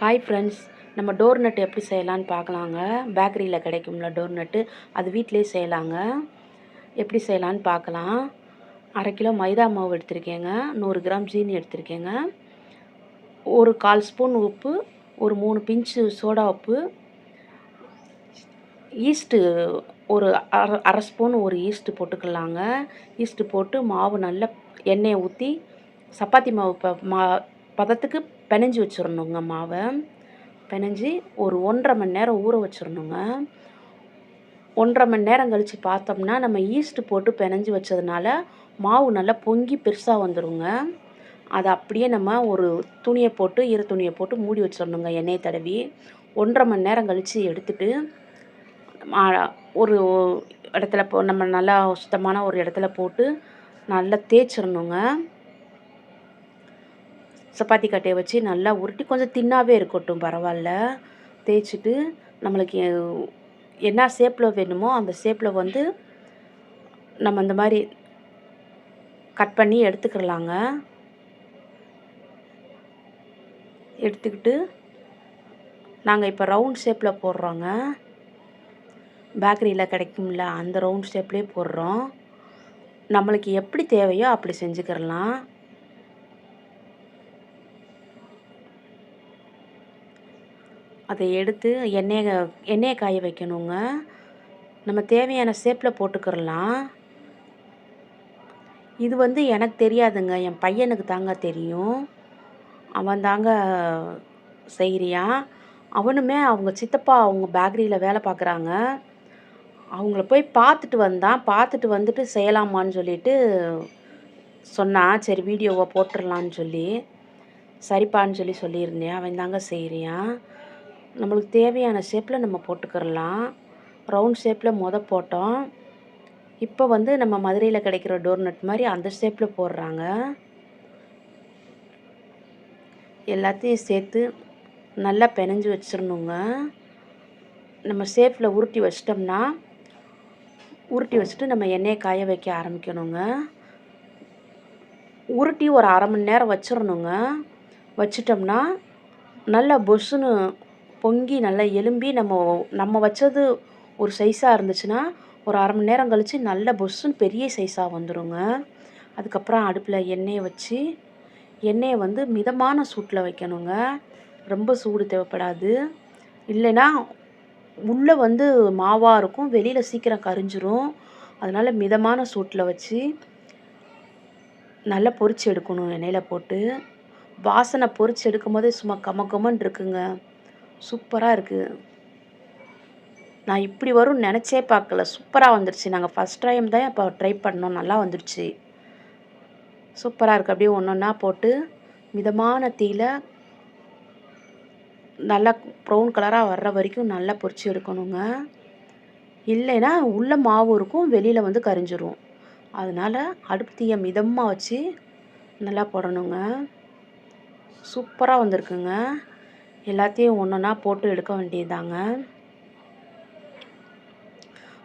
Hi friends, நம்ம door nut எப்படி செய்யலான்னு பார்க்கலாங்க. பேக்கரியில் கிடைக்கும்ல டோர் நட்டு, அது வீட்டிலே செய்யலாங்க. எப்படி செய்யலான்னு பார்க்கலாம். 1/2 கிலோ மைதா மாவு எடுத்திருக்கேங்க, 100 கிராம் ஜீனி எடுத்திருக்கேங்க, ஒரு 1/4 ஸ்பூன் உப்பு, ஒரு 3 பிஞ்சு சோடா உப்பு, ஈஸ்ட்டு ஒரு அரை ஸ்பூன் ஒரு ஈஸ்ட்டு போட்டுக்கலாங்க. ஈஸ்ட்டு போட்டு மாவு நல்லா எண்ணெயை ஊற்றி சப்பாத்தி மாவு பதத்துக்கு பிணைஞ்சி வச்சிடணுங்க. மாவை பிணைஞ்சி ஒரு 1.5 மணி நேரம் ஊற வச்சிடணுங்க. 1.5 மணி நேரம் கழித்து பார்த்தோம்னா நம்ம ஈஸ்ட்டு போட்டு பிணைஞ்சி வச்சதுனால மாவு நல்லா பொங்கி பெருசாக வந்துடுங்க. அதை அப்படியே நம்ம ஒரு துணியை போட்டு ஈர துணியை போட்டு மூடி வச்சிடணுங்க. எண்ணெயை தடவி 1.5 மணி நேரம் கழித்து எடுத்துட்டு ஒரு இடத்துல நம்ம நல்லா சுத்தமான ஒரு இடத்துல போட்டு நல்லா தேய்ச்சிடணுங்க. சப்பாத்தி கட்டையை வச்சு நல்லா உருட்டி கொஞ்சம் தின்னாகவே இருக்கட்டும், பரவாயில்ல. தேய்ச்சிட்டு நம்மளுக்கு என்ன ஷேப்பில் வேணுமோ அந்த ஷேப்பில் வந்து நம்ம இந்த மாதிரி கட் பண்ணி எடுத்துக்கிடலாங்க. எடுத்துக்கிட்டு நாங்கள் இப்போ ரவுண்ட் ஷேப்பில் போடுறோங்க. பேக்கரியில் கிடைக்கும்ல அந்த ரவுண்ட் ஷேப்லேயே போடுறோம். நம்மளுக்கு எப்படி தேவையோ அப்படி செஞ்சுக்கிடலாம். அதை எடுத்து எண்ணெயை காய வைக்கணுங்க. நம்ம தேவையான ஷேப்பில் போட்டுக்கிடலாம். இது வந்து எனக்கு தெரியாதுங்க, என் பையனுக்கு தாங்க தெரியும். அவன் தாங்க செய்கிறியான். அவனுமே அவங்க சித்தப்பா அவங்க பேக்கரியில் வேலை பார்க்குறாங்க. அவங்கள போய் பார்த்துட்டு வந்தான். பார்த்துட்டு வந்துட்டு செய்யலாமான்னு சொல்லிட்டு சொன்னான். சரி வீடியோவை போட்டுடலான்னு சொல்லி, சரிப்பான்னு சொல்லியிருந்தேன். அவன் தாங்க செய்கிறியான். நம்மளுக்கு தேவையான ஷேப்பில் நம்ம போட்டுக்கிடலாம். ரவுண்ட் ஷேப்பில் போட்டோம். இப்போ வந்து நம்ம மதுரையில் கிடைக்கிற டோர் நட் மாதிரி அந்த ஷேப்பில் போடுறாங்க. எல்லாத்தையும் சேர்த்து நல்லா பிணைஞ்சி வச்சிடணுங்க. நம்ம ஷேப்பில் உருட்டி வச்சுட்டு நம்ம எண்ணெயை காய வைக்க ஆரம்பிக்கணுங்க. உருட்டி ஒரு 1/2 மணி நேரம் வச்சிடணுங்க. வச்சிட்டோம்னா நல்லா பொசுன்னு பொங்கி நல்லா எலும்பி நம்ம வச்சது ஒரு சைஸாக இருந்துச்சுன்னா ஒரு 1/2 மணி நேரம் கழித்து நல்ல பொசுன்னு பெரிய சைஸாக வந்துடுங்க. அதுக்கப்புறம் அடுப்பில் எண்ணெயை வந்து மிதமான சூட்டில் வைக்கணுங்க. ரொம்ப சூடு தேவைப்படாது. இல்லைன்னா உள்ளே வந்து மாவாக இருக்கும், வெளியில் சீக்கிரம் கரிஞ்சிரும். அதனால் மிதமான சூட்டில் வச்சு நல்லா பொரிச்சு எடுக்கணும். எண்ணெயில் போட்டு வாசனை பொரிச்சு எடுக்கும் போதே சும்மா கமகமன்னு இருக்குங்க. சூப்பராக இருக்குது. நான் இப்படி வரும்னு நினச்சே பார்க்கல. சூப்பராக வந்துடுச்சு. நாங்கள் ஃபஸ்ட் டைம் தான் இப்போ ட்ரை பண்ணோம். நல்லா வந்துடுச்சு. சூப்பராக இருக்குது. அப்படியே ஒன்று ஒன்றா போட்டு மிதமான தீயில் நல்லா ப்ரௌன் கலராக வர்ற வரைக்கும் நல்லா பொரிச்சு எடுக்கணுங்க. இல்லைன்னா உள்ள மாவு இருக்கும், வெளியில் வந்து கரிஞ்சிரும். அதனால் அடுப்பு தீயை மிதமாக வச்சு நல்லா போடணுங்க. சூப்பராக வந்திருக்குங்க. எல்லாத்தையும் ஒன்று ஒன்றா போட்டு எடுக்க வேண்டியதாங்க.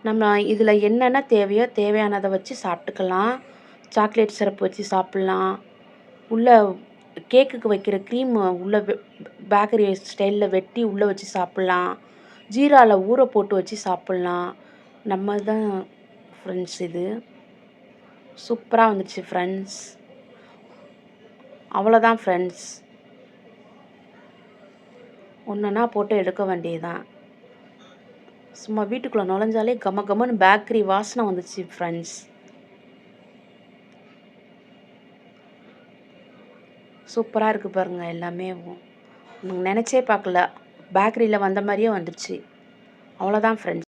நம்ம இதில் என்னென்ன தேவையோ தேவையானதை வச்சு சாப்பிட்டுக்கலாம். சாக்லேட் சிரப்பு வச்சு சாப்பிட்லாம். உள்ளே கேக்குக்கு வைக்கிற க்ரீம் உள்ளே பேக்கரி ஸ்டைலில் வெட்டி உள்ளே வச்சு சாப்பிட்லாம். ஜீராவில் ஊற போட்டு வச்சு சாப்பிட்லாம். நம்ம தான் ஃப்ரெண்ட்ஸ். இது சூப்பராக வந்துடுச்சு ஃப்ரெண்ட்ஸ். அவ்வளோதான் ஃப்ரெண்ட்ஸ். ஒன்றா போட்டு எடுக்க வேண்டியதுதான். சும்மா வீட்டுக்குள்ளே நுழைஞ்சாலே கமன்னு பேக்கரி வாசனை வந்துச்சு ஃப்ரெண்ட்ஸ். சூப்பராக இருக்குது பாருங்கள். எல்லாமே நினச்சே பார்க்கல, பேக்கரியில் வந்த மாதிரியே வந்துடுச்சு. அவ்வளோதான் ஃப்ரெண்ட்ஸ்.